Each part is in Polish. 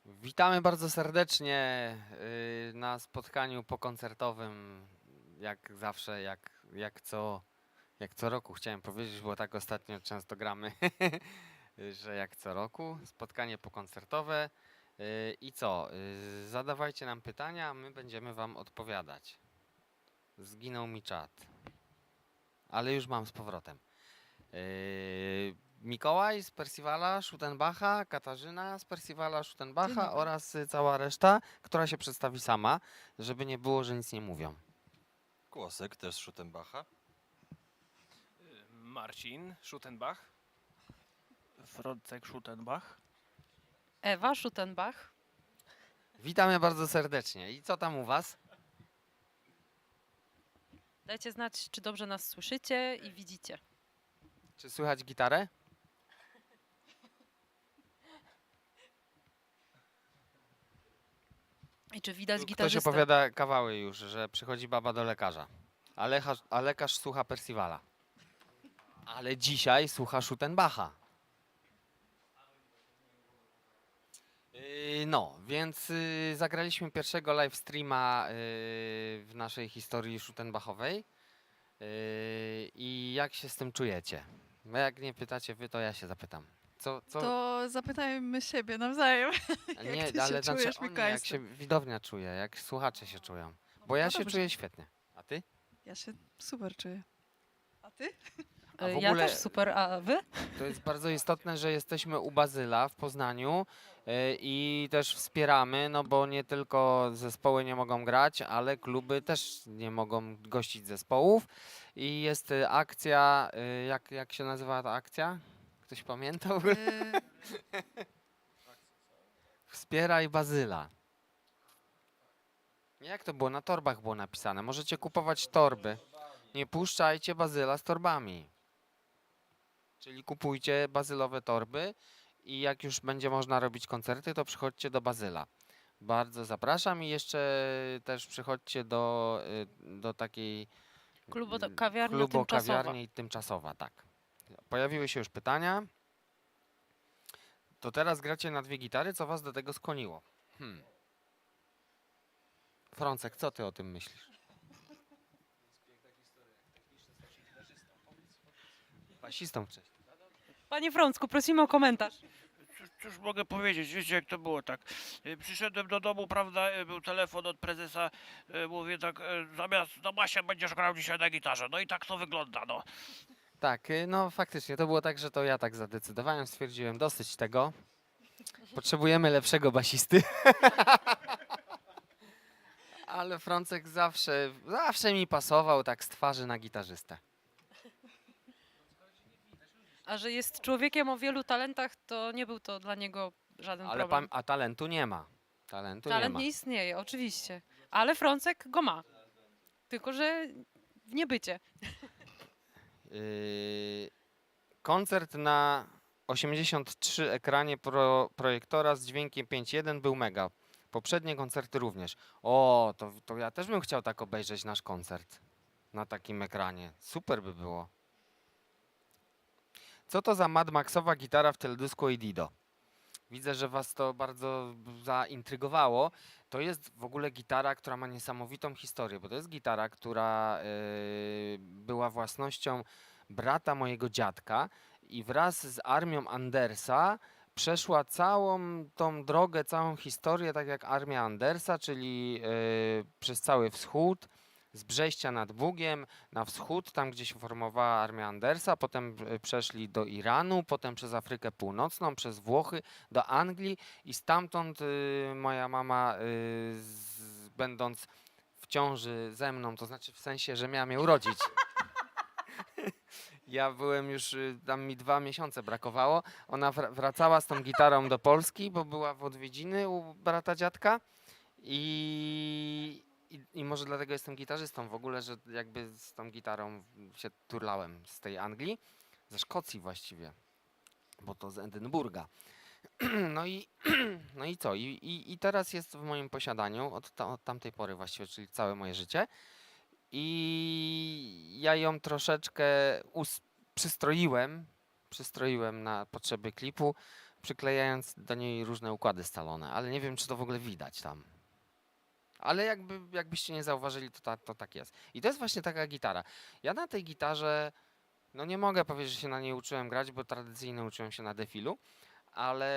Witamy bardzo serdecznie na spotkaniu pokoncertowym, jak zawsze, jak co roku chciałem powiedzieć, bo tak ostatnio często gramy, że jak co roku, spotkanie pokoncertowe. I co? Zadawajcie nam pytania, a my będziemy wam odpowiadać. Zginął mi czat, ale już mam z powrotem. Mikołaj z Percivala Schuttenbacha, Katarzyna z Percivala Dzień Schuttenbacha dobry. oraz cała reszta, która się przedstawi sama, żeby nie było, że nic nie mówią. Kłosek też z Schuttenbacha. Marcin Schuttenbach. Frącek Schuttenbach. Ewa Schuttenbach. Witamy bardzo serdecznie. I co tam u was? Dajcie znać, czy dobrze nas słyszycie i widzicie. Czy słychać gitarę? I czy widać Ktoś gitarzystę. opowiada kawały już, że przychodzi baba do lekarza, a lekarz słucha Percivala. Ale dzisiaj słucha Schuttenbacha. No, więc zagraliśmy pierwszego live streama w naszej historii Schuttenbachowej. I jak się z tym czujecie? Bo jak nie pytacie wy, to ja się zapytam. Co? To zapytajmy siebie nawzajem. Nie, ty się ale znaczy czujesz, oni, Mikołaj, jak z się tym? widownia czuje, jak słuchacze się czują. Bo ja No się dobrze. czuję świetnie. A ty? Ja się super czuję. A ty? A w Ja ogóle- też super, a wy? To jest bardzo istotne, że jesteśmy u Bazyla w Poznaniu i też wspieramy, no bo nie tylko zespoły nie mogą grać, ale kluby też nie mogą gościć zespołów. I jest akcja, jak się nazywa ta akcja? Ktoś pamięta? Wspieraj Bazyla. Jak to było? Na torbach było napisane. Możecie kupować torby. Nie puszczajcie Bazyla z torbami. Czyli kupujcie bazylowe torby i jak już będzie można robić koncerty, to przychodźcie do Bazyla. Bardzo zapraszam i jeszcze też przychodźcie do takiej Kawiarnia klubu tymczasowa. kawiarni tymczasowa, tak. Pojawiły się już pytania. To teraz gracie na dwie gitary, co was do tego skłoniło? Frącek, co ty o tym myślisz? Basistą wcześniej. Panie Frącku, prosimy o komentarz. Cóż mogę powiedzieć, wiecie jak to było tak. Przyszedłem do domu, prawda, był telefon od prezesa, mówię tak, zamiast na basie będziesz grał dzisiaj na gitarze. No i tak to wygląda, no. Tak, no faktycznie to było tak, że to ja tak zadecydowałem, stwierdziłem dosyć tego. Potrzebujemy lepszego basisty. Ale Frącek zawsze mi pasował tak z twarzy na gitarzystę. A że jest człowiekiem o wielu talentach, to nie był to dla niego żaden Ale problem. a talentu nie ma. Talentu nie Talent ma. nie istnieje, oczywiście. Ale Frącek go ma. Tylko, że w niebycie. Koncert na 83 ekranie projektora z dźwiękiem 5.1 był mega. Poprzednie koncerty również. O, to ja też bym chciał tak obejrzeć nasz koncert na takim ekranie. Super by było. Co to za Mad Maxowa gitara w teledysku i Dido? Widzę, że was to bardzo zaintrygowało. To jest w ogóle gitara, która ma niesamowitą historię, bo to jest gitara, która była własnością brata mojego dziadka i wraz z armią Andersa przeszła całą tą drogę, całą historię, tak jak armia Andersa, czyli przez cały wschód, z Brześcia nad Bugiem na wschód, tam gdzie się formowała armia Andersa, potem przeszli do Iranu, potem przez Afrykę Północną, przez Włochy, do Anglii i stamtąd moja mama, będąc w ciąży ze mną, to znaczy w sensie, że miała mnie urodzić. Ja byłem już, tam mi 2 miesiące brakowało. Ona wracała z tą gitarą do Polski, bo była w odwiedziny u brata dziadka i może dlatego jestem gitarzystą w ogóle, że jakby z tą gitarą się turlałem z tej Anglii, ze Szkocji właściwie, bo to z Edynburga. No i, no i co? I teraz jest w moim posiadaniu od tamtej pory właściwie, czyli całe moje życie. I ja ją troszeczkę przystroiłem na potrzeby klipu. przyklejając do niej różne układy scalone, ale nie wiem, czy to w ogóle widać tam. Ale jakbyście nie zauważyli, to tak jest. I to jest właśnie taka gitara. Ja na tej gitarze, no nie mogę powiedzieć, że się na niej uczyłem grać, bo tradycyjnie uczyłem się na defilu, ale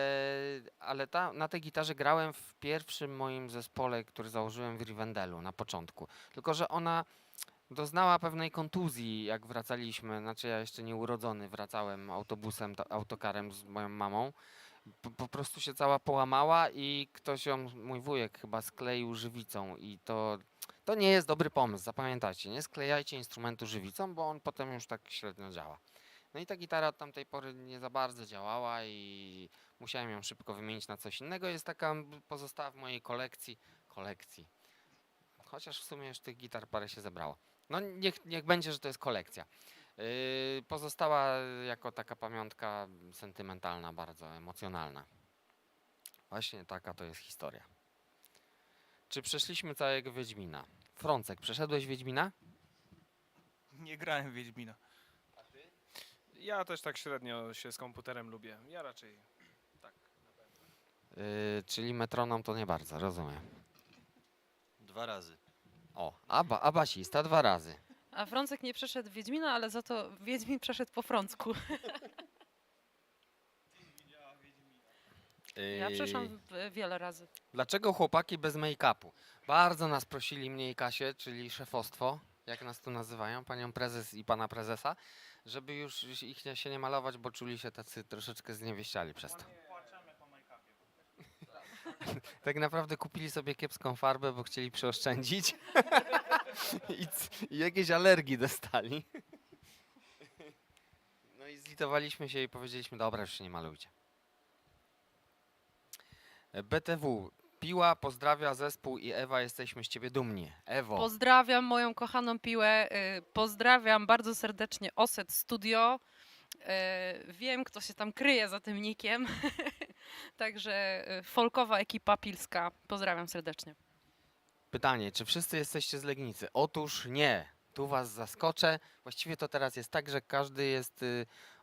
na tej gitarze grałem w pierwszym moim zespole, który założyłem w Rivendelu na początku. Tylko że ona doznała pewnej kontuzji, jak wracaliśmy. Znaczy ja jeszcze nieurodzony wracałem autobusem, autokarem z moją mamą. Po prostu się cała połamała i ktoś ją, mój wujek chyba skleił żywicą i to nie jest dobry pomysł, zapamiętajcie. Nie sklejajcie instrumentu żywicą, bo on potem już tak średnio działa. No i ta gitara od tamtej pory nie za bardzo działała i musiałem ją szybko wymienić na coś innego. Jest taka, pozostała w mojej kolekcji. Chociaż w sumie już tych gitar parę się zebrało. No niech będzie, że to jest kolekcja. Pozostała jako taka pamiątka sentymentalna, bardzo emocjonalna. Właśnie taka to jest historia. Czy przeszliśmy całego Wiedźmina? Frącek, przeszedłeś Wiedźmina? Nie grałem w Wiedźmina. Ja też tak średnio się z komputerem lubię. Ja raczej tak. Czyli metronom to nie bardzo, rozumiem. 2 razy. O, a basista 2 razy. A Frącek nie przeszedł Wiedźmina, ale za to Wiedźmin przeszedł po Frącku. Ja przeszłam wiele razy. Dlaczego chłopaki bez make-upu? Bardzo nas prosili mnie i Kasię, czyli szefostwo, jak nas tu nazywają, panią prezes i pana prezesa, żeby już ich się nie malować, bo czuli się tacy troszeczkę zniewieściali przez to. Tak naprawdę kupili sobie kiepską farbę, bo chcieli przeoszczędzić i jakieś alergii dostali. No i zlitowaliśmy się i powiedzieliśmy, dobra, już się nie malujcie. BTW, Piła pozdrawia zespół i Ewa, jesteśmy z ciebie dumni. Ewo, Pozdrawiam moją kochaną Piłę. Pozdrawiam bardzo serdecznie Oset Studio. Wiem, kto się tam kryje za tym nickiem. Także folkowa ekipa pilska. Pozdrawiam serdecznie. pytanie, czy wszyscy jesteście z Legnicy? Otóż nie. Tu was zaskoczę. Właściwie to teraz jest tak, że każdy jest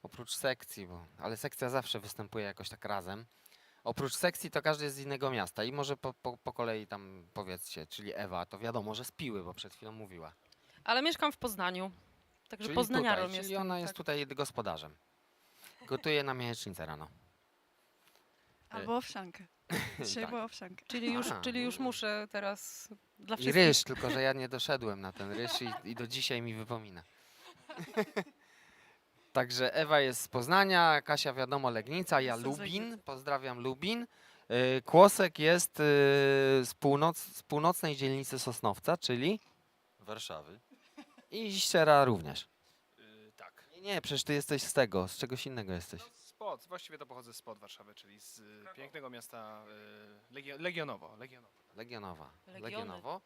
oprócz sekcji, ale sekcja zawsze występuje jakoś tak razem. Oprócz sekcji to każdy jest z innego miasta i może po kolei tam powiedzcie, czyli Ewa, to wiadomo, że z Piły, bo przed chwilą mówiła. Ale mieszkam w Poznaniu. Także Czyli poznaniarą tutaj, jestem. czyli ona jest tak. tutaj gospodarzem. Gotuje na jajecznicę rano. Albo owsiankę. Dzisiaj Tak. była owsianka. Czyli już muszę teraz dla I wszystkich. ryż, tylko że ja nie doszedłem na ten ryż i do dzisiaj mi wypomina. Także Ewa jest z Poznania, Kasia wiadomo Legnica, ja Jestem z Lubin, Legnicy. pozdrawiam Lubin. Kłosek jest z północnej dzielnicy Sosnowca, czyli Warszawy. i Ściera również. Tak. Nie, przecież ty jesteś z tego, z czegoś innego jesteś. Spod, właściwie to pochodzę spod Warszawy, czyli z pięknego miasta Legionowo. Legionowa. Legiony. Legionowo.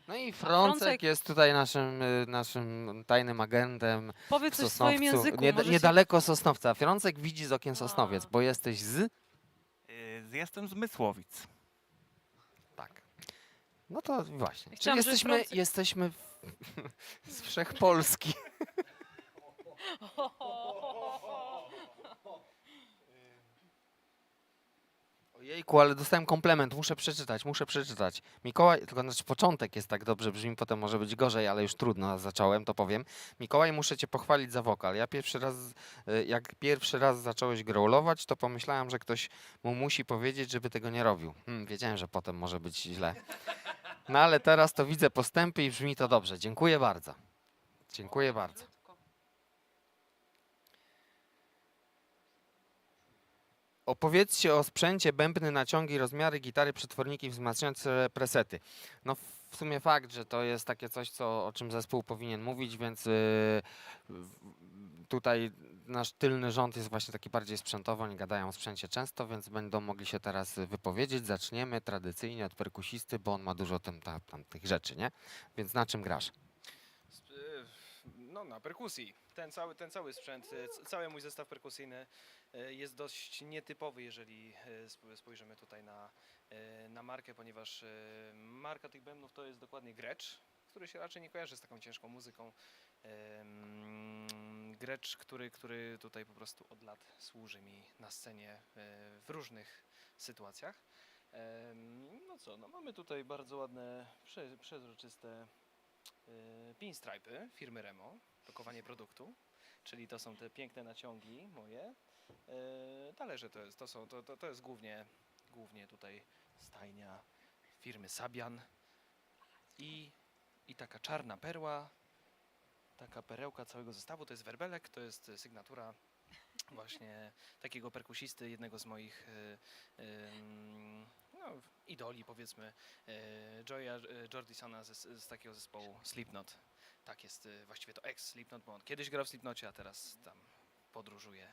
No i Frącek Frącek- jest tutaj naszym tajnym agentem w Powiedz coś w Sosnowcu. swoim języku. może się- Niedaleko Sosnowca. Frącek widzi z okien Sosnowiec, bo jesteś z... Jestem z Mysłowic. Tak. No to właśnie. Czyli Chciałam, żeby Frącek- jesteśmy z Wszechpolski. Ojejku, ale dostałem komplement, muszę przeczytać. Mikołaj, tylko znaczy początek jest tak dobrze brzmi, potem może być gorzej, ale już trudno, zacząłem, to powiem. Mikołaj, muszę cię pochwalić za wokal. Ja jak pierwszy raz zacząłeś growlować, to pomyślałem, że ktoś mu musi powiedzieć, żeby tego nie robił. Wiedziałem, że potem może być źle. No ale teraz to widzę postępy i brzmi to dobrze. Dziękuję bardzo. Dziękuję bardzo. Opowiedzcie o sprzęcie, bębny, naciągi, rozmiary, gitary, przetworniki, wzmacniające presety. No w sumie fakt, że to jest takie coś, o czym zespół powinien mówić, więc tutaj nasz tylny rząd jest właśnie taki bardziej sprzętowy, oni gadają o sprzęcie często, więc będą mogli się teraz wypowiedzieć. Zaczniemy tradycyjnie od perkusisty, bo on ma dużo tych rzeczy, nie? Więc na czym grasz? No na perkusji. Ten cały sprzęt, cały mój zestaw perkusyjny jest dość nietypowy, jeżeli spojrzymy tutaj na markę, ponieważ marka tych bębnów to jest dokładnie Grecz, który się raczej nie kojarzy z taką ciężką muzyką. Grecz, który tutaj po prostu od lat służy mi na scenie w różnych sytuacjach. No co, no mamy tutaj bardzo ładne, przezroczyste pinstripy firmy Remo, pakowanie produktu, czyli to są te piękne naciągi moje. Talerze to jest głównie tutaj stajnia firmy Sabian i taka czarna perła, taka perełka całego zestawu, to jest werbelek, to jest sygnatura właśnie takiego perkusisty, jednego z moich idoli, powiedzmy, Joya Jordisona z takiego zespołu Slipknot. Tak jest, właściwie to ex-Slipknot, bo on kiedyś grał w Slipknocie, a teraz tam podróżuje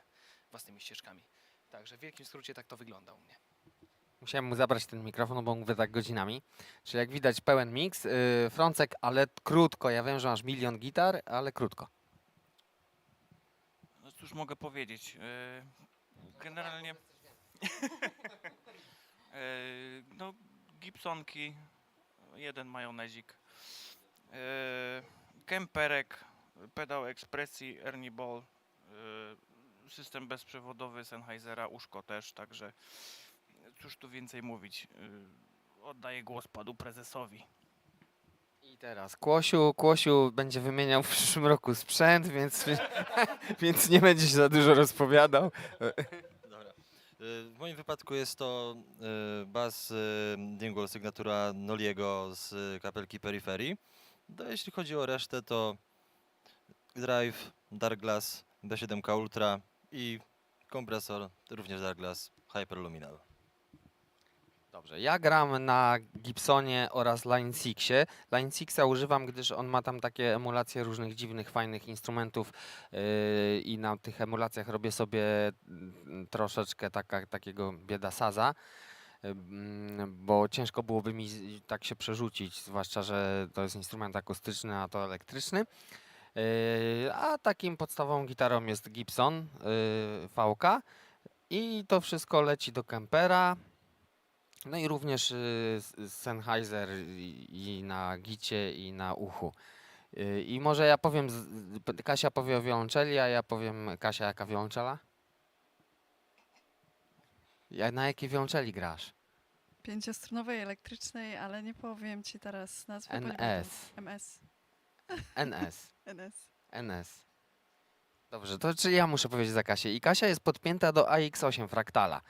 własnymi ścieżkami. Także w wielkim skrócie tak to wygląda u mnie. Musiałem mu zabrać ten mikrofon, bo mówię tak godzinami. Czyli jak widać pełen miks. Frącek, ale krótko. Ja wiem, że masz milion gitar, ale krótko. No cóż mogę powiedzieć. Generalnie no Gibsonki, jeden majonezik, kemperek, pedał ekspresji, Ernie Ball, system bezprzewodowy Sennheisera, uszko też, także cóż tu więcej mówić. Oddaję głos panu prezesowi. I teraz Kłosiu będzie wymieniał w przyszłym roku sprzęt, więc, więc nie będzie się za dużo rozpowiadał. Dobra. W moim wypadku jest to bas Dingle sygnatura Noliego z kapelki Periphery. No, jeśli chodzi o resztę, to Drive, Dark Glass, B7K Ultra i kompresor również Dark Glass Hyperluminal. Dobrze, ja gram na Gibsonie oraz Line 6. Line 6 używam, gdyż on ma tam takie emulacje różnych dziwnych, fajnych instrumentów i na tych emulacjach robię sobie troszeczkę takiego biedasaza, bo ciężko byłoby mi tak się przerzucić, zwłaszcza, że to jest instrument akustyczny, a to elektryczny. A takim podstawową gitarą jest Gibson VK i to wszystko leci do Kempera. No i również Sennheiser i na gicie i na uchu. I może ja powiem, Kasia powie o wiolonczeli, a ja powiem, Kasia, jaka wiolonczela? Na jakiej wiolonczeli grasz? 5-strunowej elektrycznej, ale nie powiem ci teraz nazwy. bo nie NS. pamiętam. MS. NS. NS. NS. Dobrze, to czyli ja muszę powiedzieć za Kasię. I Kasia jest podpięta do AX8 Fraktala.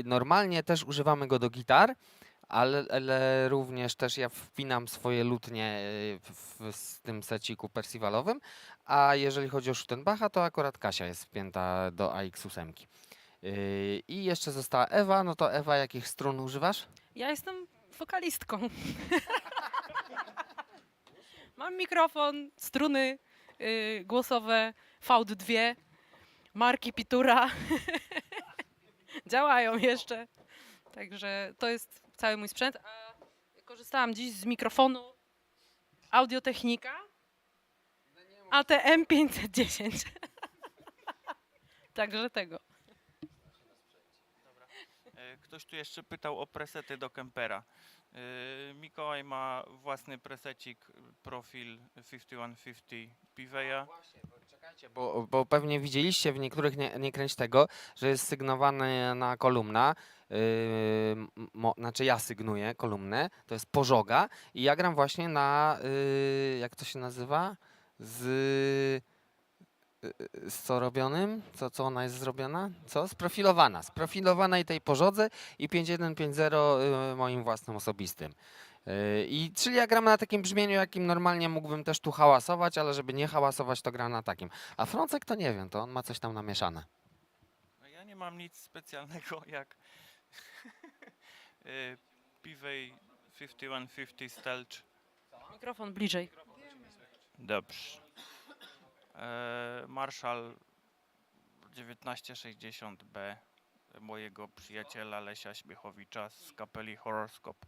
Normalnie też używamy go do gitar, ale również też ja wpinam swoje lutnie z tym seciku Percivalowym, a jeżeli chodzi o Schuttenbacha, to akurat Kasia jest wpięta do AX8. I jeszcze została Ewa, no to Ewa, jakich strun używasz? Ja jestem wokalistką. Mam mikrofon, struny głosowe, VD2, marki Pitura. Działają jeszcze. Także to jest cały mój sprzęt. A korzystałam dziś z mikrofonu Audio-Technika ATM 510. Także tego. Ktoś tu jeszcze pytał o presety do Kempera. Mikołaj ma własny presecik, profil 5150 Piveya. Czekajcie, bo pewnie widzieliście w niektórych, nie kręć tego, że jest sygnowany na kolumna. Znaczy ja sygnuję kolumnę, to jest pożoga i ja gram właśnie na, jak to się nazywa? Z co robionym? Co ona jest zrobiona? Co? Sprofilowana. Sprofilowanej tej pożodze i 5150 moim własnym osobistym. Czyli ja gram na takim brzmieniu, jakim normalnie mógłbym też tu hałasować, ale żeby nie hałasować, to gram na takim. A Frącek to nie wiem, to on ma coś tam namieszane. No ja nie mam nic specjalnego jak Pivey 5150 Stelch. Mikrofon bliżej. Dobrze. Marshall 1960B mojego przyjaciela Lesia Śmiechowicza z kapeli Horoscope.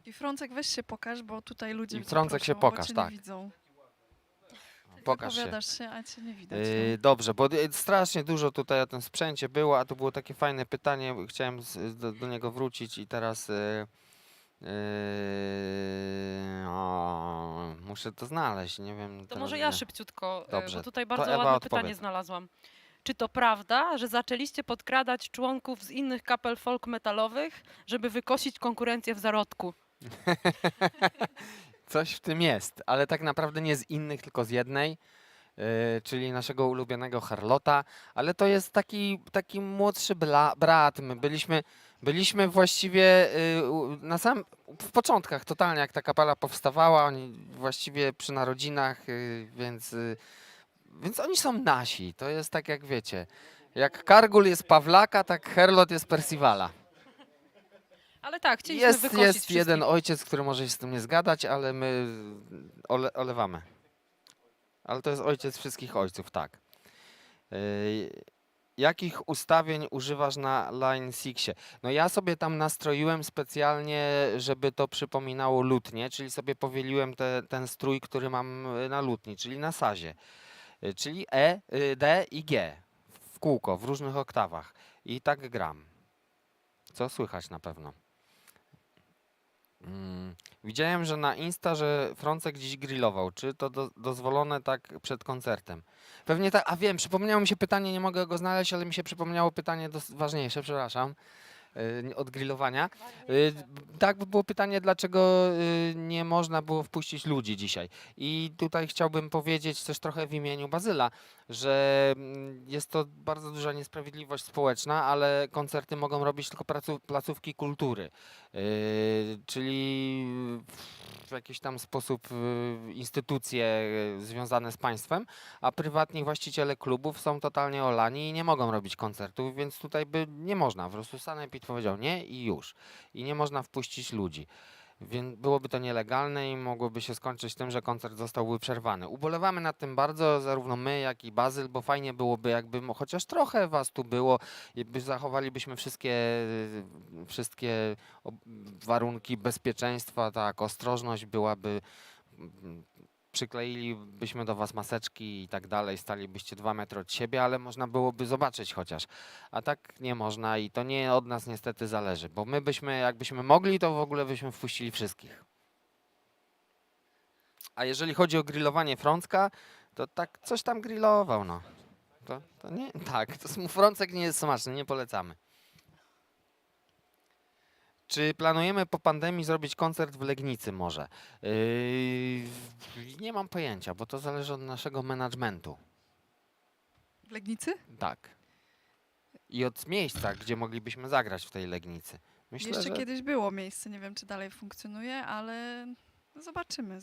I Frącek, weź się pokaż, bo tutaj ludzie I cię Frącek się proszą, bo pokaż, cię tak. nie widzą. Pokaż się. Opowiadasz się, a cię nie widać. Dobrze, bo strasznie dużo tutaj o tym sprzęcie było, a tu było takie fajne pytanie, chciałem do niego wrócić i teraz Muszę to znaleźć, nie wiem. To teraz może ja gdzie. szybciutko, Dobrze, bo tutaj to bardzo Ewa ładne odpowie. pytanie znalazłam. Czy to prawda, że zaczęliście podkradać członków z innych kapel folk metalowych, żeby wykosić konkurencję w zarodku? Coś w tym jest, ale tak naprawdę nie z innych, tylko z jednej, czyli naszego ulubionego Harlota, ale to jest taki młodszy brat. My byliśmy właściwie w początkach totalnie, jak ta kapela powstawała, oni właściwie przy narodzinach, więc oni są nasi. To jest tak, jak wiecie, jak Kargul jest Pawlaka, tak Herlot jest Percivala. Ale tak, chcieliśmy Jest wykosić jeden wszystkich. ojciec, który może się z tym nie zgadać, ale my olewamy. Ale to jest ojciec wszystkich ojców, tak. Jakich ustawień używasz na Line 6? No ja sobie tam nastroiłem specjalnie, żeby to przypominało lutnię, czyli sobie powieliłem ten strój, który mam na lutni, czyli na sazie. Czyli E, D i G w kółko, w różnych oktawach. I tak gram. Co słychać na pewno. Widziałem, że na Insta, że Frącek dziś grillował. Czy to dozwolone tak przed koncertem? Pewnie tak. A wiem, przypomniało mi się pytanie, nie mogę go znaleźć, ale mi się przypomniało pytanie ważniejsze, przepraszam, od grillowania. Tak było pytanie, dlaczego nie można było wpuścić ludzi dzisiaj. I tutaj chciałbym powiedzieć też trochę w imieniu Bazyla, że jest to bardzo duża niesprawiedliwość społeczna, ale koncerty mogą robić tylko placówki kultury. Czyli w jakiś tam sposób instytucje związane z państwem, a prywatni właściciele klubów są totalnie olani i nie mogą robić koncertów, więc tutaj by nie można. Po prostu Sanepid powiedział nie i już. I nie można wpuścić ludzi. Więc byłoby to nielegalne i mogłoby się skończyć tym, że koncert zostałby przerwany. Ubolewamy nad tym bardzo, zarówno my, jak i Bazyl, bo fajnie byłoby, jakby chociaż trochę was tu było, jakby zachowalibyśmy wszystkie warunki bezpieczeństwa, tak, ostrożność byłaby, przykleilibyśmy do was maseczki i tak dalej, stalibyście 2 metry od siebie, ale można byłoby zobaczyć chociaż. A tak nie można i to nie od nas niestety zależy, bo my jakbyśmy mogli, to w ogóle byśmy wpuścili wszystkich. A jeżeli chodzi o grillowanie Frącka, to tak coś tam grillował, no. To nie, tak, Frącek nie jest smaczny, nie polecamy. Czy planujemy po pandemii zrobić koncert w Legnicy może? Nie mam pojęcia, bo to zależy od naszego managementu. W Legnicy? Tak. I od miejsca, gdzie moglibyśmy zagrać w tej Legnicy. Myślę, Jeszcze że kiedyś było miejsce, nie wiem czy dalej funkcjonuje, ale zobaczymy.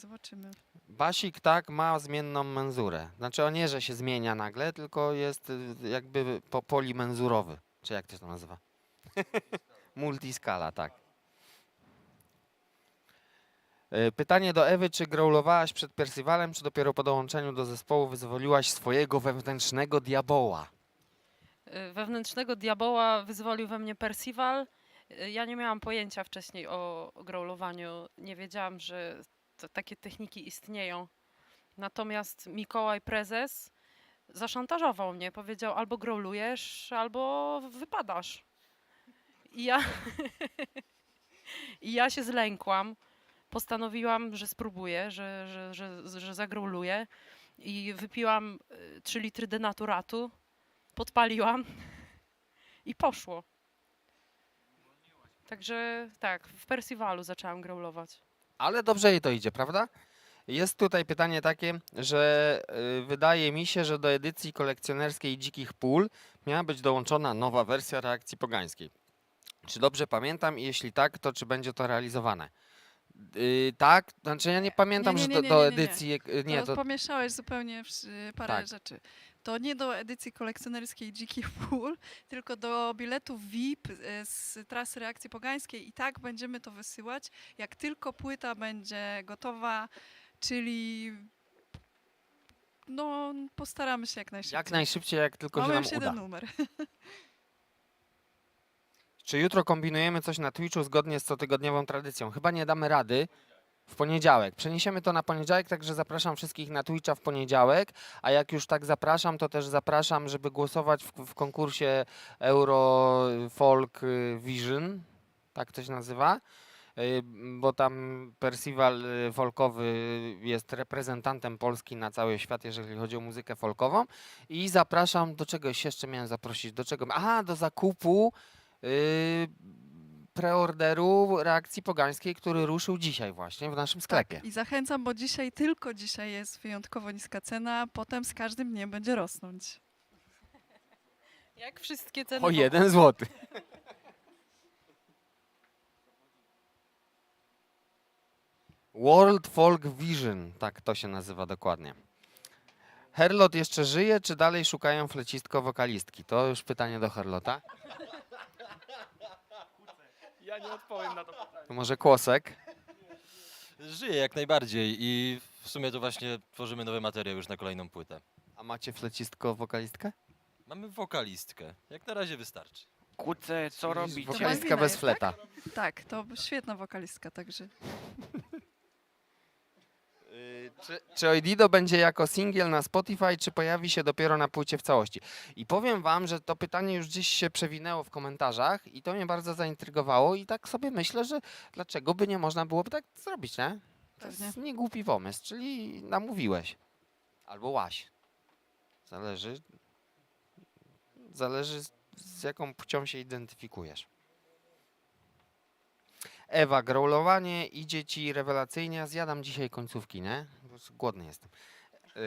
Basik tak ma zmienną menzurę. Znaczy on nie, że się zmienia nagle, tylko jest jakby polimenzurowy. Czy jak to się nazywa? Multiskala, tak. Pytanie do Ewy, czy growlowałaś przed Percivalem, czy dopiero po dołączeniu do zespołu wyzwoliłaś swojego wewnętrznego diaboła? Wewnętrznego diaboła wyzwolił we mnie Percival. Ja nie miałam pojęcia wcześniej o growlowaniu. Nie wiedziałam, że takie techniki istnieją. Natomiast Mikołaj Prezes zaszantażował mnie. Powiedział, albo growlujesz, albo wypadasz. I ja, I ja się zlękłam. Postanowiłam, że spróbuję, że zagrowluję. I wypiłam 3 litry denaturatu. Podpaliłam i poszło. Także tak, w Percivalu zaczęłam growlować. Ale dobrze jej to idzie, prawda? Jest tutaj pytanie takie, że wydaje mi się, że do edycji kolekcjonerskiej Dzikich Pól miała być dołączona nowa wersja reakcji pogańskiej. Czy dobrze pamiętam i jeśli tak, to czy będzie to realizowane? Tak, znaczy ja nie pamiętam, Nie, że nie, do nie, nie, nie. edycji... Nie, To pomieszałeś zupełnie parę Tak. rzeczy. To nie do edycji kolekcjonerskiej Dzikich Pól, tylko do biletów VIP z trasy Reakcji Pogańskiej i tak będziemy to wysyłać, jak tylko płyta będzie gotowa, czyli no postaramy się jak najszybciej. Jak najszybciej, jak tylko Mamy się nam już uda. jeden numer. Czy jutro kombinujemy coś na Twitchu zgodnie z cotygodniową tradycją? Chyba nie damy rady. W poniedziałek. Przeniesiemy to na poniedziałek, także zapraszam wszystkich na Twitcha w poniedziałek, a jak już tak zapraszam, to też zapraszam, żeby głosować w konkursie Euro Folk Vision, tak to się nazywa. bo tam Percival folkowy jest reprezentantem Polski na cały świat, jeżeli chodzi o muzykę folkową. I zapraszam, do czegoś jeszcze miałem zaprosić, do czego? Aha, do zakupu preorderu Reakcji Pogańskiej, który ruszył dzisiaj właśnie w naszym sklepie. Tak, i zachęcam, bo tylko dzisiaj jest wyjątkowo niska cena, potem z każdym dniem będzie rosnąć. Jak wszystkie ceny. O 1 zł. World Folk Vision, tak to się nazywa dokładnie. Herlot jeszcze żyje, czy dalej szukają flecistko-wokalistki? To już pytanie do Herlota. Ja nie odpowiem na to pytanie. To może Kłosek? Żyje jak najbardziej i w sumie to właśnie tworzymy nowy materiał już na kolejną płytę. A macie flecistko-wokalistkę? Mamy wokalistkę. Jak na razie wystarczy. Kuce, co robicie? Wokalistka Malwina bez jest, fleta. Tak, to świetna wokalistka, także Czy Oidido będzie jako singiel na Spotify, czy pojawi się dopiero na płycie w całości? I powiem wam, że to pytanie już gdzieś się przewinęło w komentarzach i to mnie bardzo zaintrygowało i tak sobie myślę, że dlaczego by nie można byłoby tak zrobić, nie? To Pewnie. jest niegłupi pomysł, czyli namówiłeś. Albo łaś. Zależy z jaką płcią się identyfikujesz. Ewa, growlowanie idzie ci rewelacyjnie. Ja zjadam dzisiaj końcówki, nie? Po prostu głodny jestem.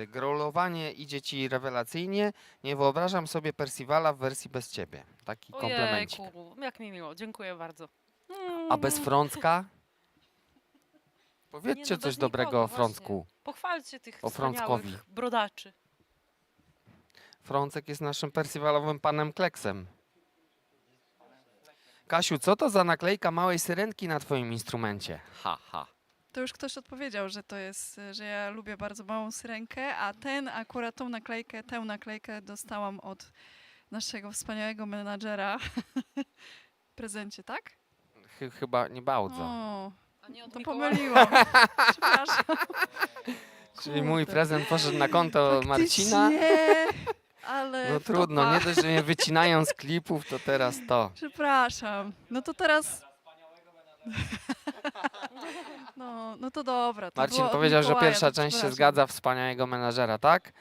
Growlowanie idzie ci rewelacyjnie. Nie wyobrażam sobie Percivala w wersji bez ciebie. Taki komplemencik. Ojejku, jak mi miło, dziękuję bardzo. A bez Frącka? Nie Powiedzcie no, coś bez dobrego nikogo, o Frącku. Pochwalcie tych O Frąckowi. wspaniałych brodaczy. Frącek jest naszym Percivalowym panem Kleksem. Kasiu, co to za naklejka małej syrenki na twoim instrumencie? Ha, ha. to już ktoś odpowiedział, że to jest, że ja lubię bardzo małą syrenkę, a akurat tę naklejkę dostałam od naszego wspaniałego menadżera w prezencie, tak? Chyba nie bardzo. O, A nie od to Mikołaja? pomyliłam. Przepraszam. Czyli mój Kurde. prezent poszedł na konto Marcina. Faktycznie, ale No trudno, wtopa. nie dość, że mnie wycinają z klipów, to teraz to. Przepraszam. No to teraz... No to dobra. To Marcin było od powiedział, że Mikołaja, pierwsza to część się przepraszam. zgadza wspaniałego menadżera, tak?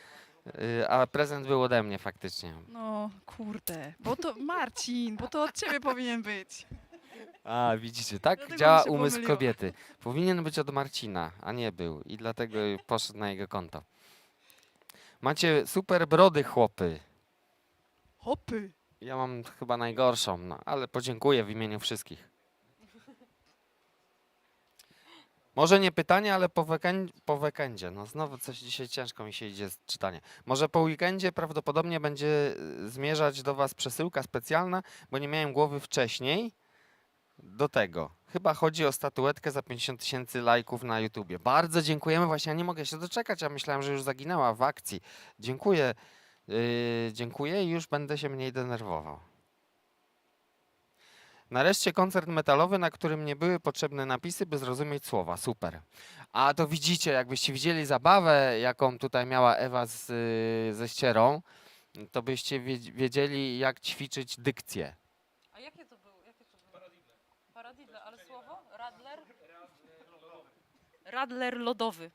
A prezent był ode mnie faktycznie. No kurde, bo to Marcin, bo to od ciebie powinien być. A, widzicie, tak Dlatego działa mi się umysł pomyliło. kobiety. Powinien być od Marcina, a nie był. I dlatego poszedł na jego konto. Macie super brody, chłopy. Hopy. Ja mam chyba najgorszą, no, ale podziękuję w imieniu wszystkich. Może nie pytanie, ale po weekendzie. No znowu coś dzisiaj ciężko mi się idzie z czytanie. Może po weekendzie prawdopodobnie będzie zmierzać do was przesyłka specjalna, bo nie miałem głowy wcześniej do tego. Chyba chodzi o statuetkę za 50 000 lajków na YouTubie. Bardzo dziękujemy, właśnie ja nie mogę się doczekać, ja myślałem, że już zaginęła w akcji. Dziękuję, dziękuję i już będę się mniej denerwował. Nareszcie koncert metalowy, na którym nie były potrzebne napisy, by zrozumieć słowa. Super. A to widzicie, jakbyście widzieli zabawę, jaką tutaj miała Ewa ze ścierą, to byście wiedzieli, jak ćwiczyć dykcję. A jakie to było? Paradidle, ale słowo? Radler? Radler lodowy.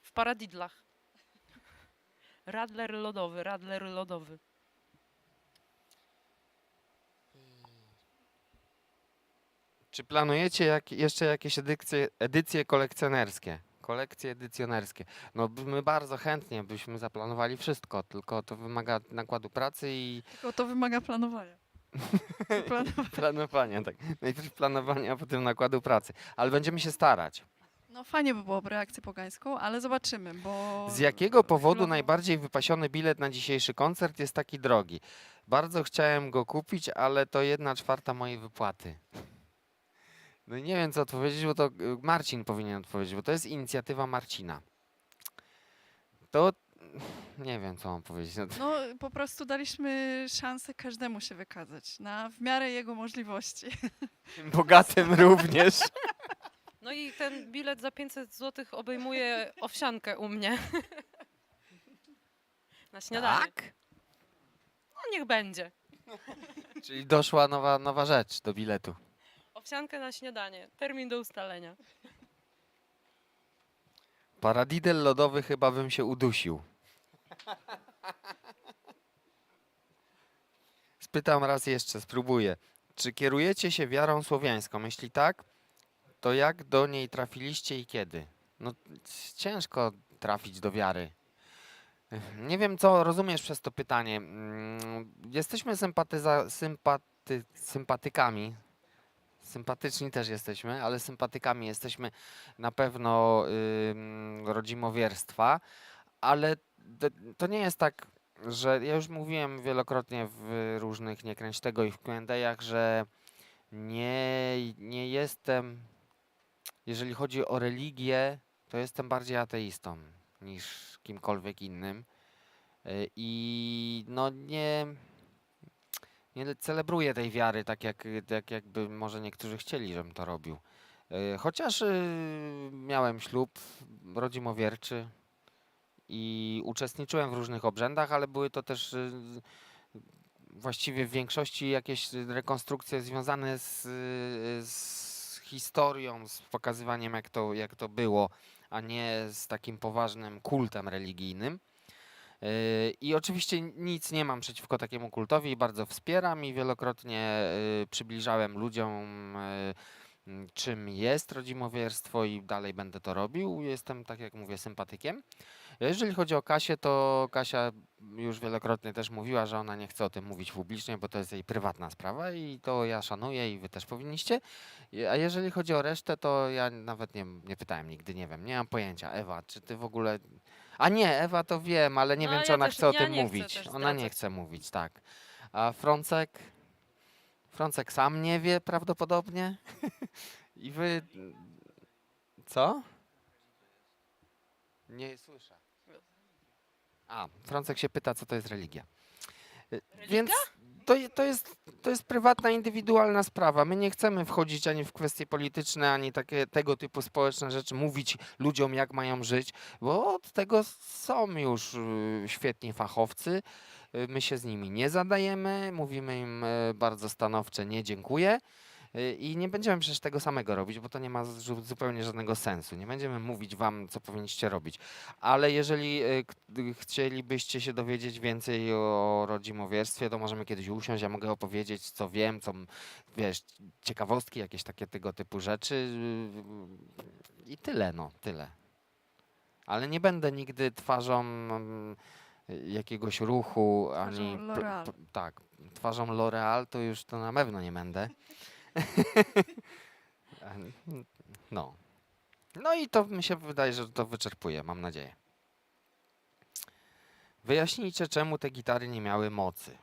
W paradidlach. Radler lodowy, radler lodowy. Czy planujecie jeszcze jakieś edycje kolekcjonerskie? Kolekcje edycjonerskie. No my bardzo chętnie byśmy zaplanowali wszystko, tylko to wymaga nakładu pracy i Tylko to wymaga planowania. planowania, tak. Najpierw planowania, a potem nakładu pracy. Ale będziemy się starać. No fajnie by było reakcję pogańską, ale zobaczymy, bo... Z jakiego powodu chwilowo- najbardziej wypasiony bilet na dzisiejszy koncert jest taki drogi? Bardzo chciałem go kupić, ale to 1/4 mojej wypłaty. No nie wiem co odpowiedzieć, bo to Marcin powinien odpowiedzieć, bo to jest inicjatywa Marcina. To nie wiem co mam powiedzieć. No, No po prostu daliśmy szansę każdemu się wykazać, w miarę jego możliwości. tym bogatym również. No i ten bilet za 500 zł obejmuje owsiankę u mnie. Na śniadanie. Tak? No niech będzie. Czyli doszła nowa rzecz do biletu. Owsiankę na śniadanie. Termin do ustalenia. Paradidel lodowy chyba bym się udusił. Spytam raz jeszcze, spróbuję. Czy kierujecie się wiarą słowiańską? Jeśli tak, to jak do niej trafiliście i kiedy? No, ciężko trafić do wiary. Nie wiem, co rozumiesz przez to pytanie. Jesteśmy sympatykami. Sympatyczni też jesteśmy, ale sympatykami jesteśmy na pewno rodzimowierstwa, ale to nie jest tak, że ja już mówiłem wielokrotnie w różnych Nie kręć tego i w Q&A'ach, że nie jestem, jeżeli chodzi o religię, to jestem bardziej ateistą niż kimkolwiek innym. I no nie celebruję tej wiary tak jakby może niektórzy chcieli, żebym to robił. Chociaż miałem ślub rodzimowierczy i uczestniczyłem w różnych obrzędach, ale były to też właściwie w większości jakieś rekonstrukcje związane z historią, z pokazywaniem jak to było, a nie z takim poważnym kultem religijnym. I oczywiście nic nie mam przeciwko takiemu kultowi i bardzo wspieram i wielokrotnie przybliżałem ludziom, czym jest rodzimowierstwo i dalej będę to robił. Jestem, tak jak mówię, sympatykiem. Jeżeli chodzi o Kasię, to Kasia już wielokrotnie też mówiła, że ona nie chce o tym mówić publicznie, bo to jest jej prywatna sprawa i to ja szanuję i wy też powinniście. A jeżeli chodzi o resztę, to ja nawet nie pytałem nigdy, nie wiem, nie mam pojęcia. Ewa, czy ty w ogóle... A nie, Ewa to wiem, ale nie No, wiem, czy ja ona też- chce o ja tym nie chcę mówić. też Ona nie zdradzać. chce mówić, tak. A Frącek? Frącek sam nie wie prawdopodobnie. I wy... Co? Nie słyszę. A, Frącek się pyta, co to jest religia. Więc to jest prywatna, indywidualna sprawa. My nie chcemy wchodzić ani w kwestie polityczne, ani tego typu społeczne rzeczy, mówić ludziom, jak mają żyć, bo od tego są już świetni fachowcy. My się z nimi nie zadajemy, mówimy im bardzo stanowcze nie dziękuję. I nie będziemy przecież tego samego robić, bo to nie ma zupełnie żadnego sensu. Nie będziemy mówić wam, co powinniście robić. Ale jeżeli chcielibyście się dowiedzieć więcej o rodzimowierstwie, to możemy kiedyś usiąść, ja mogę opowiedzieć, co wiem, wiesz, ciekawostki, jakieś takie tego typu rzeczy. I tyle, no, tyle. Ale nie będę nigdy twarzą jakiegoś ruchu, ani... L'Oreal. Tak, twarzą L'Oreal to już to na pewno nie będę. No. No i to mi się wydaje, że to wyczerpuje, mam nadzieję. Wyjaśnijcie, czemu te gitary nie miały mocy.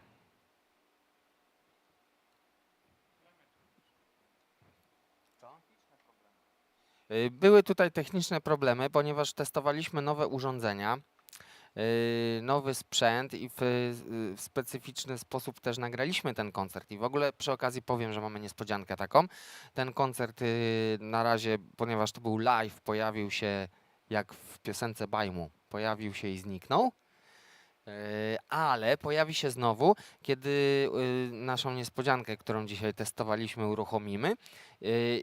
Były tutaj techniczne problemy, ponieważ testowaliśmy nowe urządzenia, nowy sprzęt i w specyficzny sposób też nagraliśmy ten koncert. I w ogóle przy okazji powiem, że mamy niespodziankę taką. Ten koncert na razie, ponieważ to był live, pojawił się jak w piosence Bajmu. Pojawił się i zniknął. Ale pojawi się znowu, kiedy naszą niespodziankę, którą dzisiaj testowaliśmy, uruchomimy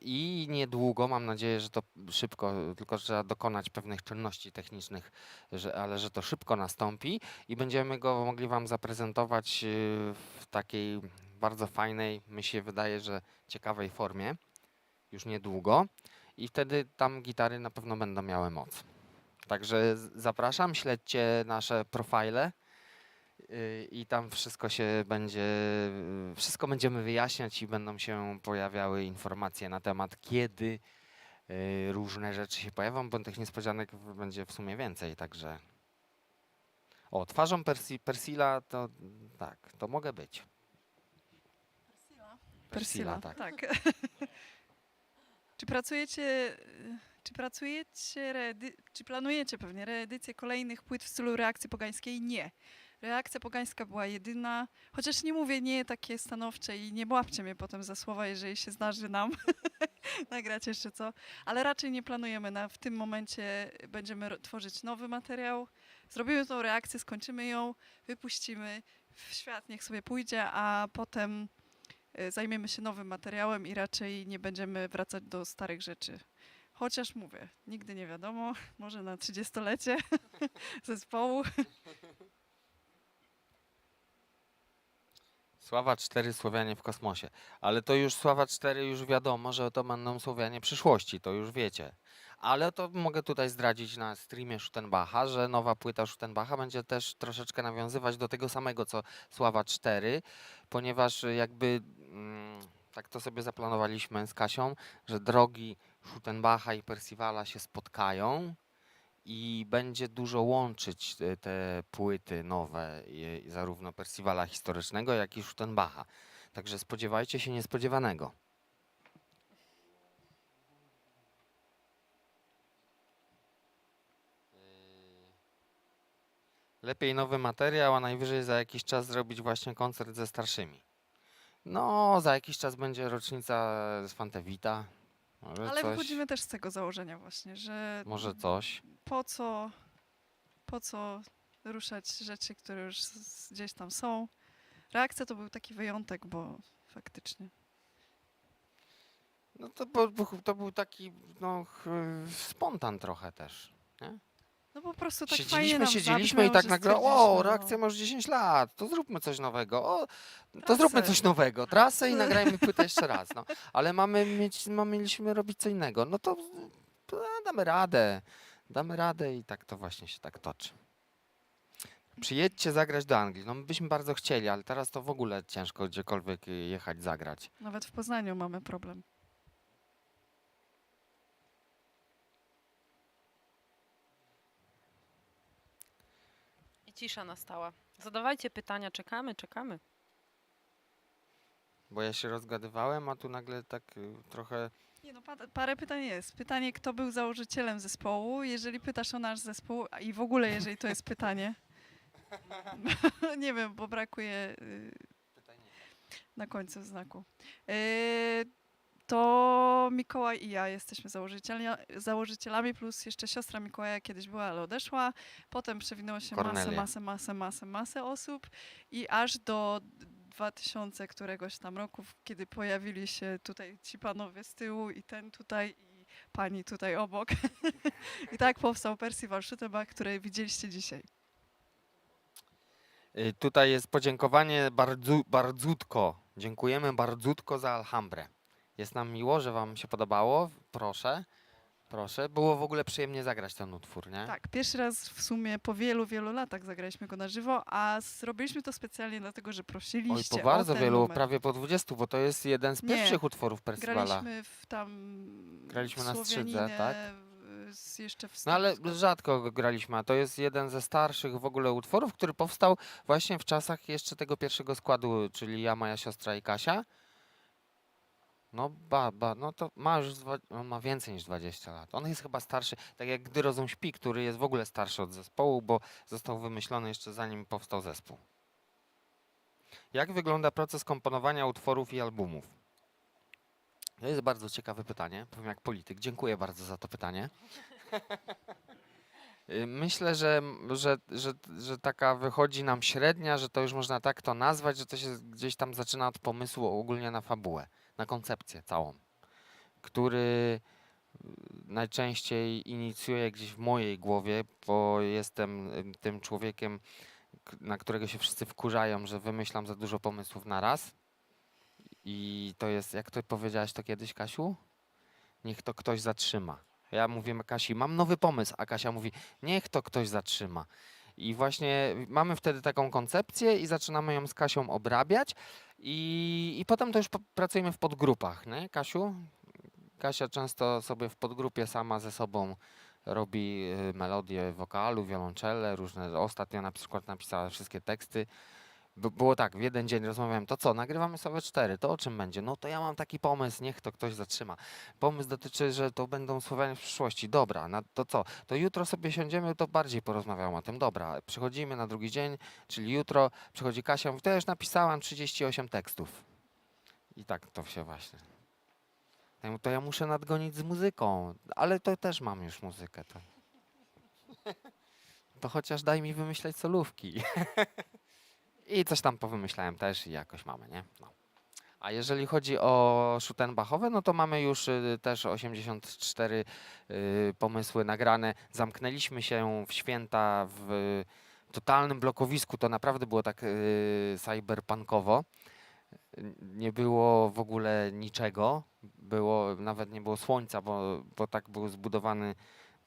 i niedługo, mam nadzieję, że to szybko, tylko trzeba dokonać pewnych czynności technicznych, ale że to szybko nastąpi i będziemy go mogli wam zaprezentować w takiej bardzo fajnej, mi się wydaje, że ciekawej formie już niedługo i wtedy tam gitary na pewno będą miały moc. Także zapraszam, śledźcie nasze profile i tam wszystko będziemy wyjaśniać i będą się pojawiały informacje na temat, kiedy różne rzeczy się pojawią, bo tych niespodzianek będzie w sumie więcej, także... O, twarzą Persila to tak, to mogę być. Persila, tak. Czy planujecie pewnie reedycję kolejnych płyt w stylu reakcji pogańskiej? Nie. Reakcja pogańska była jedyna, chociaż nie mówię nie takie stanowcze i nie łapcie mnie potem za słowa, jeżeli się zdarzy nam nagrać jeszcze co, ale raczej nie planujemy. W tym momencie będziemy tworzyć nowy materiał, zrobimy tą reakcję, skończymy ją, wypuścimy w świat, niech sobie pójdzie, a potem zajmiemy się nowym materiałem i raczej nie będziemy wracać do starych rzeczy. Chociaż mówię, nigdy nie wiadomo, może na 30-lecie zespołu. Sława 4, Słowianie w kosmosie. Ale to już Sława 4 już wiadomo, że to będą Słowianie przyszłości, to już wiecie. Ale to mogę tutaj zdradzić na streamie Schuttenbacha, że nowa płyta Schuttenbacha będzie też troszeczkę nawiązywać do tego samego co Sława 4, ponieważ jakby tak to sobie zaplanowaliśmy z Kasią, że drogi Schuttenbacha i Percivala się spotkają i będzie dużo łączyć te płyty nowe, zarówno Percivala historycznego, jak i Schuttenbacha. Także spodziewajcie się niespodziewanego. Lepiej nowy materiał, a najwyżej za jakiś czas zrobić właśnie koncert ze starszymi. No, za jakiś czas będzie rocznica z Fantevita. Może Ale coś, wychodzimy też z tego założenia właśnie, że może coś. po co ruszać rzeczy, które już gdzieś tam są. Reakcja to był taki wyjątek, bo faktycznie. No to był taki spontan trochę też. Nie? No po prostu tak fajnie nam Siedzieliśmy i zabrzmiał, tak że nagle, stwierdziliśmy, reakcja ma już 10 lat, to zróbmy coś nowego, to Trasę. zróbmy coś nowego, trasę i nagrajmy płytę jeszcze raz. No. Ale mieliśmy robić co innego, no to damy radę i tak to właśnie się tak toczy. Przyjedźcie zagrać do Anglii, no my byśmy bardzo chcieli, ale teraz to w ogóle ciężko gdziekolwiek jechać zagrać. Nawet w Poznaniu mamy problem. I cisza nastała. Zadawajcie pytania, czekamy. Bo ja się rozgadywałem, a tu nagle tak trochę... Nie no, parę pytań jest. Pytanie, kto był założycielem zespołu? Jeżeli pytasz o nasz zespół, i w ogóle jeżeli to jest pytanie, nie wiem, bo brakuje na końcu znaku. To Mikołaj i ja jesteśmy założycielami, plus jeszcze siostra Mikołaja kiedyś była, ale odeszła. Potem przewinęło się Kornelia. masę osób i aż do 2000 któregoś tam roku, kiedy pojawili się tutaj ci panowie z tyłu i ten tutaj i pani tutaj obok. I tak powstał Percival Schuttenbach, który widzieliście dzisiaj. Tutaj jest podziękowanie bardzutko. Dziękujemy bardzutko za Alhambrę. Jest nam miło, że wam się podobało. Proszę. Było w ogóle przyjemnie zagrać ten utwór, nie? Tak, pierwszy raz w sumie po wielu latach zagraliśmy go na żywo, a zrobiliśmy to specjalnie dlatego, że Oj, prosiliście po bardzo o ten wielu, numer. prawie po 20, bo to jest jeden z Nie. pierwszych utworów Percivala. Graliśmy na Strzydze, Słowianinę, tak? jeszcze w No ale Stopniu. rzadko go graliśmy, a to jest jeden ze starszych w ogóle utworów, który powstał właśnie w czasach jeszcze tego pierwszego składu, czyli ja, moja siostra i Kasia. No no to ma już, on ma więcej niż 20 lat. On jest chyba starszy, tak jak Gdy rozum śpi, który jest w ogóle starszy od zespołu, bo został wymyślony jeszcze zanim powstał zespół. Jak wygląda proces komponowania utworów i albumów? To jest bardzo ciekawe pytanie, powiem jak polityk. Dziękuję bardzo za to pytanie. Myślę, że taka wychodzi nam średnia, że to już można tak to nazwać, że to się gdzieś tam zaczyna od pomysłu ogólnie na fabułę, na koncepcję całą, który najczęściej inicjuje gdzieś w mojej głowie, bo jestem tym człowiekiem, na którego się wszyscy wkurzają, że wymyślam za dużo pomysłów na raz. I to jest, jak to powiedziałaś to kiedyś, Kasiu? Niech to ktoś zatrzyma. Ja mówię Kasi, mam nowy pomysł, a Kasia mówi, niech to ktoś zatrzyma. I właśnie mamy wtedy taką koncepcję i zaczynamy ją z Kasią obrabiać i potem to już pracujemy w podgrupach, nie, Kasiu? Kasia często sobie w podgrupie sama ze sobą robi melodie wokalu, wiolonczele, różne. Ostatnio na przykład napisała wszystkie teksty. Było tak, w jeden dzień rozmawiałem, to co, nagrywamy sobie 4, to o czym będzie? No to ja mam taki pomysł, niech to ktoś zatrzyma. Pomysł dotyczy, że to będą Słowianie w przyszłości. Dobra, to co? To jutro sobie siądziemy, to bardziej porozmawiamy o tym. Dobra, przychodzimy na drugi dzień, czyli jutro, przychodzi Kasia, mówi, to ja już napisałam 38 tekstów. I tak to się właśnie. Ja mówię, to ja muszę nadgonić z muzyką, ale to też mam już muzykę. To chociaż daj mi wymyśleć solówki. I coś tam powymyślałem też i jakoś mamy, nie? No. A jeżeli chodzi o Schuttenbachowe, no to mamy już też 84 pomysły nagrane. Zamknęliśmy się w święta w totalnym blokowisku. To naprawdę było tak cyberpunkowo. Nie było w ogóle niczego. Nawet nie było słońca, bo tak był zbudowany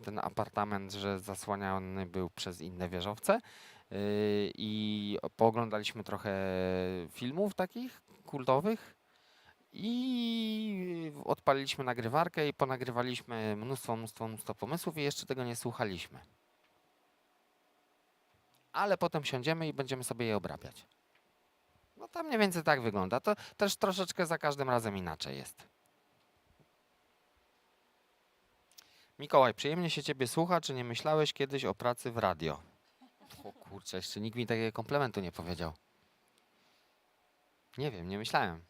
ten apartament, że zasłaniany był przez inne wieżowce. I pooglądaliśmy trochę filmów takich kultowych i odpaliliśmy nagrywarkę i ponagrywaliśmy mnóstwo pomysłów i jeszcze tego nie słuchaliśmy. Ale potem siądziemy i będziemy sobie je obrabiać. No to mniej więcej tak wygląda. To też troszeczkę za każdym razem inaczej jest. Mikołaj, przyjemnie się ciebie słucha. Czy nie myślałeś kiedyś o pracy w radio? O kurczę, jeszcze nikt mi takiego komplementu nie powiedział. Nie wiem, nie myślałem.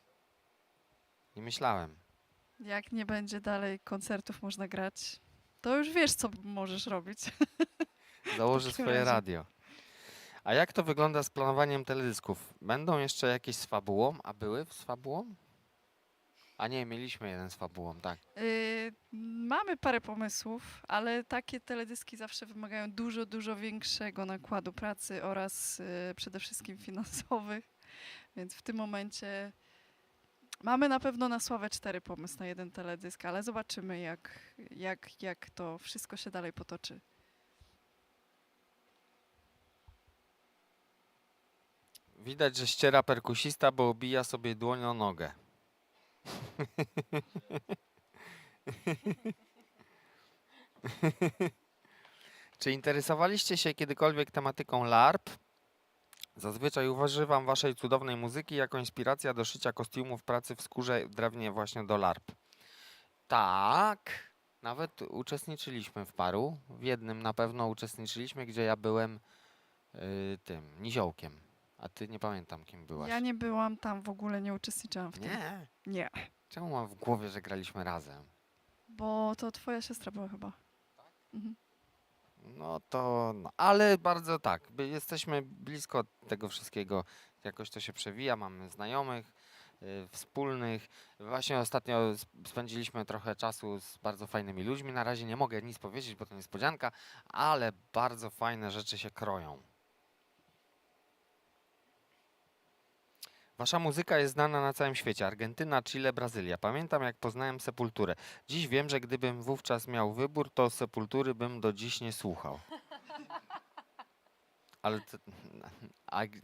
Nie myślałem. Jak nie będzie dalej koncertów można grać, to już wiesz, co możesz robić. Założę takim swoje razie. radio. A jak to wygląda z planowaniem teledysków? Będą jeszcze jakieś z fabułą? A były z fabułą? A nie, mieliśmy jeden z fabułą, tak. Mamy parę pomysłów, ale takie teledyski zawsze wymagają dużo większego nakładu pracy oraz przede wszystkim finansowych. Więc w tym momencie mamy na pewno na Sławę 4 pomysł na jeden teledysk, ale zobaczymy, jak to wszystko się dalej potoczy. Widać, że ściera perkusista, bo obija sobie dłoń o nogę. Czy interesowaliście się kiedykolwiek tematyką LARP? Zazwyczaj używam waszej cudownej muzyki jako inspiracja do szycia kostiumów pracy w skórze drewnie właśnie do LARP. Tak, nawet uczestniczyliśmy w paru. W jednym na pewno uczestniczyliśmy, gdzie ja byłem tym, niziołkiem. A ty nie pamiętam, kim byłaś. Ja nie byłam tam, w ogóle nie uczestniczyłam w tym. Nie. Nie, Czemu mam w głowie, że graliśmy razem? bo to twoja siostra była chyba. Mhm. No to, no, ale bardzo tak, jesteśmy blisko tego wszystkiego, jakoś to się przewija, mamy znajomych wspólnych. Właśnie ostatnio spędziliśmy trochę czasu z bardzo fajnymi ludźmi. Na razie nie mogę nic powiedzieć, bo to niespodzianka, ale bardzo fajne rzeczy się kroją. Wasza muzyka jest znana na całym świecie. Argentyna, Chile, Brazylia. Pamiętam, jak poznałem Sepulturę. Dziś wiem, że gdybym wówczas miał wybór, to Sepultury bym do dziś nie słuchał. Ale...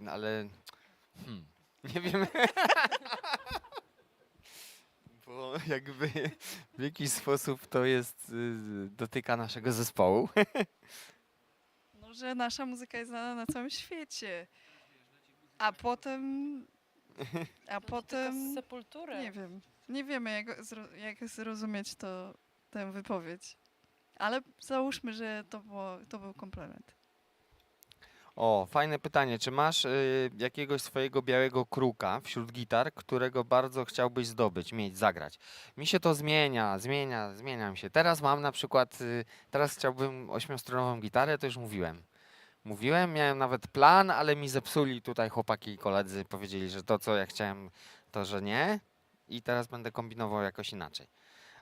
ale... nie wiem... Bo jakby w jakiś sposób to jest... dotyka naszego zespołu. No, że nasza muzyka jest znana na całym świecie. A potem... Tylko z Sepultury. Nie wiem. Nie wiemy, jak zrozumieć tę wypowiedź. Ale załóżmy, że to był komplement. O, fajne pytanie. Czy masz jakiegoś swojego białego kruka wśród gitar, którego bardzo chciałbyś zdobyć, mieć, zagrać? Mi się to zmienia mi się. Teraz mam na przykład, teraz chciałbym 8-stronową gitarę, to już mówiłem. Miałem nawet plan, ale mi zepsuli tutaj chłopaki i koledzy, powiedzieli, że to co ja chciałem, to że nie i teraz będę kombinował jakoś inaczej.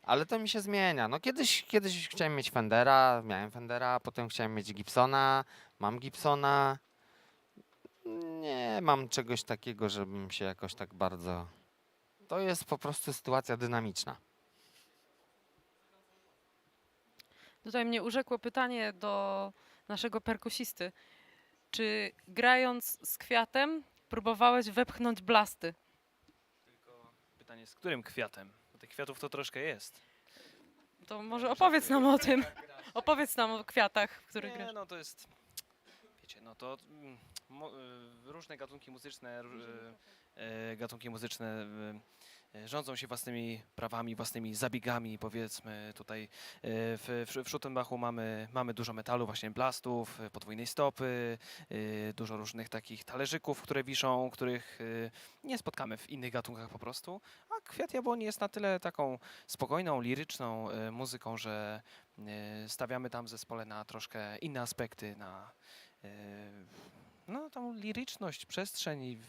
Ale to mi się zmienia. No kiedyś chciałem mieć Fendera, miałem Fendera, potem chciałem mieć Gibsona, mam Gibsona. Nie mam czegoś takiego, żebym się jakoś tak bardzo... To jest po prostu sytuacja dynamiczna. Tutaj mnie urzekło pytanie do naszego perkusisty. Czy grając z kwiatem próbowałeś wepchnąć blasty? Tylko pytanie, z którym kwiatem? Bo tych kwiatów to troszkę jest. To może opowiedz nam o tym. Opowiedz nam o kwiatach, w których Nie, grasz. no to jest... Wiecie, no to różne gatunki muzyczne rządzą się własnymi prawami, własnymi zabiegami, powiedzmy. Tutaj w Schuttenbachu mamy dużo metalu, właśnie blastów, podwójnej stopy, dużo różnych takich talerzyków, które wiszą, których nie spotkamy w innych gatunkach po prostu. A Kwiat Jabłoni jest na tyle taką spokojną, liryczną muzyką, że stawiamy tam w zespole na troszkę inne aspekty, na no, tą liryczność, przestrzeń i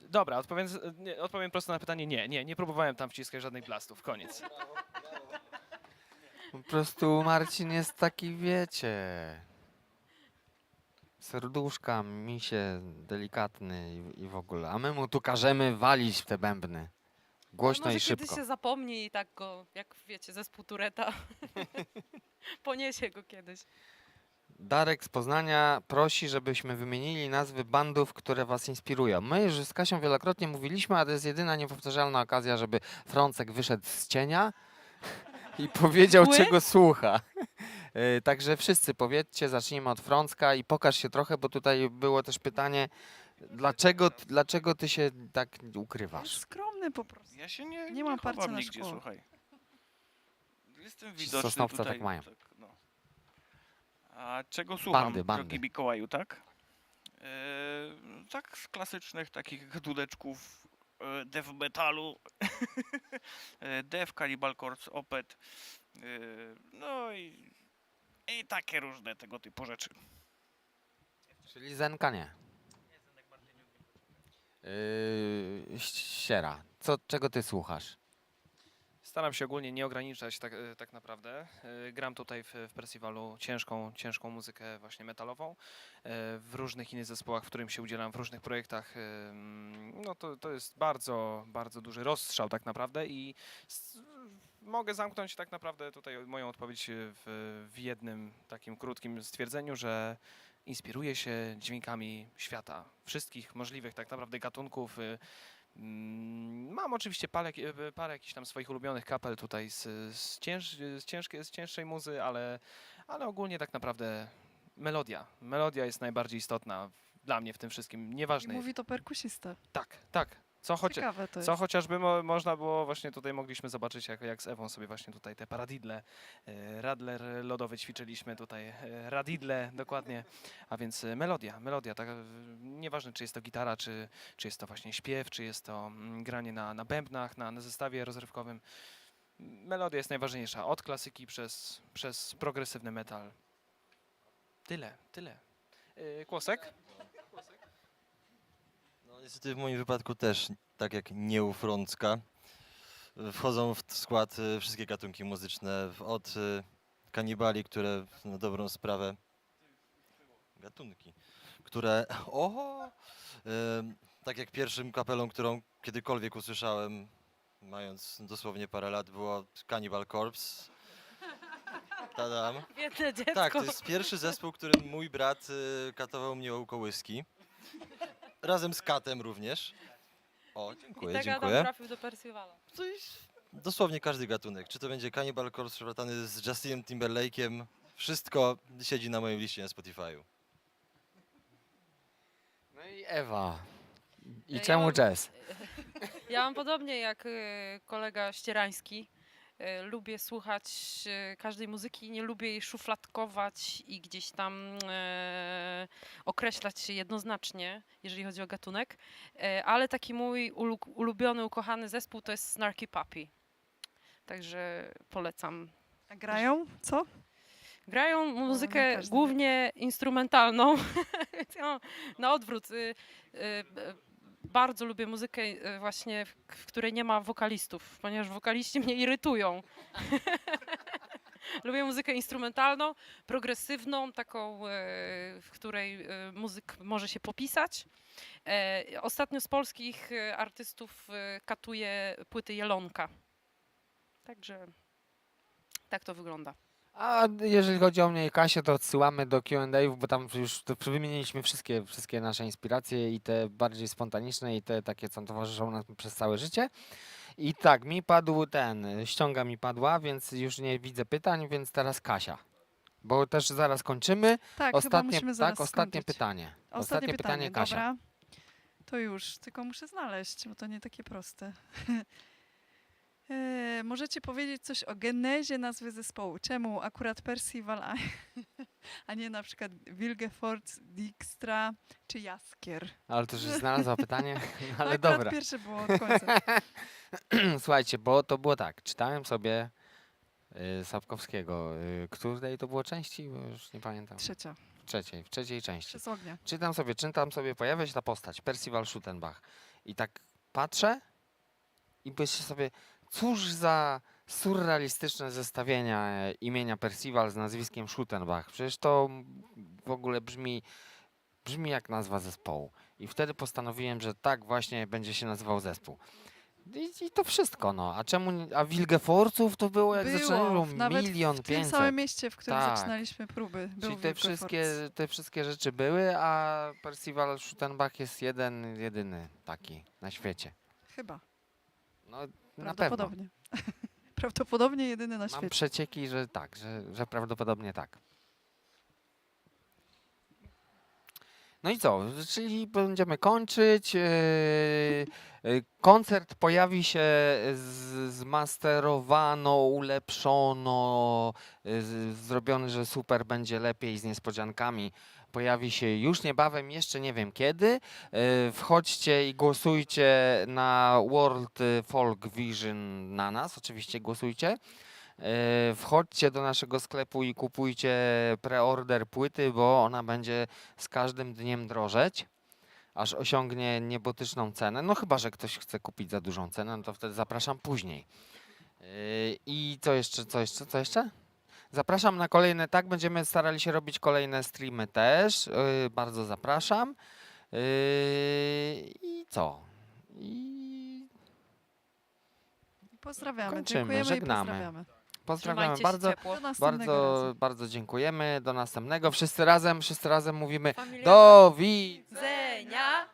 Dobra, odpowiem prosto na pytanie. Nie próbowałem tam wciskać żadnych blastów. Koniec. Po prostu Marcin jest taki, wiecie, serduszka, misie, delikatny i w ogóle. A my mu tu każemy walić w te bębny. Głośno może i szybko. kiedyś się zapomni i tak go, jak wiecie, zespół Tureta poniesie go kiedyś. Darek z Poznania prosi, żebyśmy wymienili nazwy bandów, które was inspirują. My już z Kasią wielokrotnie mówiliśmy, a to jest jedyna niepowtarzalna okazja, żeby Frącek wyszedł z cienia i powiedział, Mgły? czego słucha. Także wszyscy powiedzcie, zacznijmy od Frącka i pokaż się trochę, bo tutaj było też pytanie, dlaczego ty się tak ukrywasz? Skromny po prostu. Ja się nie, Nie mam chowam parcia na nigdzie, szkło. słuchaj. Jestem Ci z widoczny Sosnowca tutaj. tak mają. no. A czego słucham, Bandy. drogi Mikołaju, tak? Tak z klasycznych takich gatuneczków death metalu, death, Cannibal Corpse, Opeth, no i takie różne tego typu rzeczy. Czyli Zenka nie. Siera, czego ty słuchasz? Staram się ogólnie nie ograniczać tak naprawdę. Gram tutaj w Percivalu ciężką muzykę właśnie metalową. W różnych innych zespołach, w którym się udzielam, w różnych projektach. No to jest bardzo, bardzo duży rozstrzał tak naprawdę i mogę zamknąć tak naprawdę tutaj moją odpowiedź w jednym takim krótkim stwierdzeniu, że inspiruję się dźwiękami świata. Wszystkich możliwych tak naprawdę gatunków. Mam oczywiście parę jakichś tam swoich ulubionych kapel tutaj z cięższej muzy, ale ogólnie tak naprawdę melodia. Melodia jest najbardziej istotna dla mnie w tym wszystkim. I Nieważne. mówi to perkusista. Tak. Ciekawe to jest. Co chociażby można było, właśnie tutaj mogliśmy zobaczyć, jak z Ewą sobie właśnie tutaj te paradidle, radler lodowy ćwiczyliśmy tutaj, radidle dokładnie, a więc melodia, tak, nieważne czy jest to gitara, czy jest to właśnie śpiew, czy jest to granie na bębnach, na zestawie rozrywkowym. Melodia jest najważniejsza, od klasyki przez progresywny metal. Tyle. Kłosek? No, niestety w moim wypadku też, tak jak nie u Frącka, wchodzą w skład wszystkie gatunki muzyczne, od kanibali, które na dobrą sprawę, gatunki, które, tak jak pierwszym kapelą, którą kiedykolwiek usłyszałem, mając dosłownie parę lat, było Cannibal Corpse. Tadam. Biedne dziecko. Tak, to jest pierwszy zespół, którym mój brat katował mnie o kołyski. Razem z katem również. O, I dziękuję, tak Adam dziękuję. trafił do Percivala. To jest dosłownie każdy gatunek. Czy to będzie Cannibal Corpse przeplatany z Justinem Timberlake'em, wszystko siedzi na mojej liście na Spotify'u. No i Ewa. I Ja czemu mam- jazz? Ja mam podobnie jak kolega Ścierański. Lubię słuchać każdej muzyki, nie lubię jej szufladkować i gdzieś tam określać się jednoznacznie, jeżeli chodzi o gatunek. Ale taki mój ulubiony, ukochany zespół to jest Snarky Puppy. Także polecam. A grają? Co? Grają nie muzykę każdy głównie instrumentalną. No, na odwrót. Bardzo lubię muzykę właśnie, w której nie ma wokalistów, ponieważ wokaliści mnie irytują. Lubię muzykę instrumentalną, progresywną, taką, w której muzyk może się popisać. Ostatnio z polskich artystów katuję płyty Jelonka. Także tak to wygląda. A jeżeli chodzi o mnie i Kasię, to odsyłamy do Q&A, bo tam już wymieniliśmy wszystkie nasze inspiracje i te bardziej spontaniczne i te takie, co towarzyszą nam przez całe życie. I tak, mi padł ściąga mi padła, więc już nie widzę pytań, więc teraz Kasia. Bo też zaraz kończymy. Tak, chyba musimy zaraz ostatnie skończyć. pytanie. Ostatnie pytanie, Kasia. dobra. To już, tylko muszę znaleźć, bo to nie takie proste. Możecie powiedzieć coś o genezie nazwy zespołu? Czemu akurat Percival, a nie na przykład Wilgefortz, Dijkstra czy Jaskier? Ale to już znalazła pytanie, ale Akurat dobra. pierwsze było od końca. Słuchajcie, bo to było tak, czytałem sobie Sapkowskiego. Której to było części? Bo już nie pamiętam. Trzecia, W trzeciej części. przez ognia. Czytam sobie, pojawia się ta postać, Percival Schuttenbach. I tak patrzę i myślę sobie, cóż za surrealistyczne zestawienia imienia Percival z nazwiskiem Schuttenbach. Przecież to w ogóle brzmi jak nazwa zespołu. I wtedy postanowiłem, że tak właśnie będzie się nazywał zespół. I to wszystko, no. A czemu a Wilgeforców to było, jak zaczynali, było nawet 1 w tym 500 samym mieście, w którym Tak. zaczynaliśmy próby. Był Czyli Wilgefortz. te wszystkie rzeczy były, a Percival Schuttenbach jest jedyny taki na świecie. Chyba. No, na pewno. Prawdopodobnie. Prawdopodobnie jedyny na Mam świecie. przecieki, że tak, że prawdopodobnie tak. No i co? Czyli będziemy kończyć. Koncert pojawi się zmasterowano, ulepszono, zrobiony, że super będzie lepiej z niespodziankami. Pojawi się już niebawem, jeszcze nie wiem kiedy. Wchodźcie i głosujcie na World Folk Vision na nas, oczywiście głosujcie. Wchodźcie do naszego sklepu i kupujcie preorder płyty, bo ona będzie z każdym dniem drożeć, aż osiągnie niebotyczną cenę. No chyba, że ktoś chce kupić za dużą cenę, no to wtedy zapraszam później. I co jeszcze? Zapraszam na kolejne, tak, będziemy starali się robić kolejne streamy też. Bardzo zapraszam. I co? I Pozdrawiamy. Kończymy, Dziękujemy żegnamy. i pozdrawiamy. pozdrawiamy Trzymajcie się bardzo. ciepło. Do następnego razu. Bardzo dziękujemy. Do następnego. Wszyscy razem mówimy Familia. do widzenia. Zenia!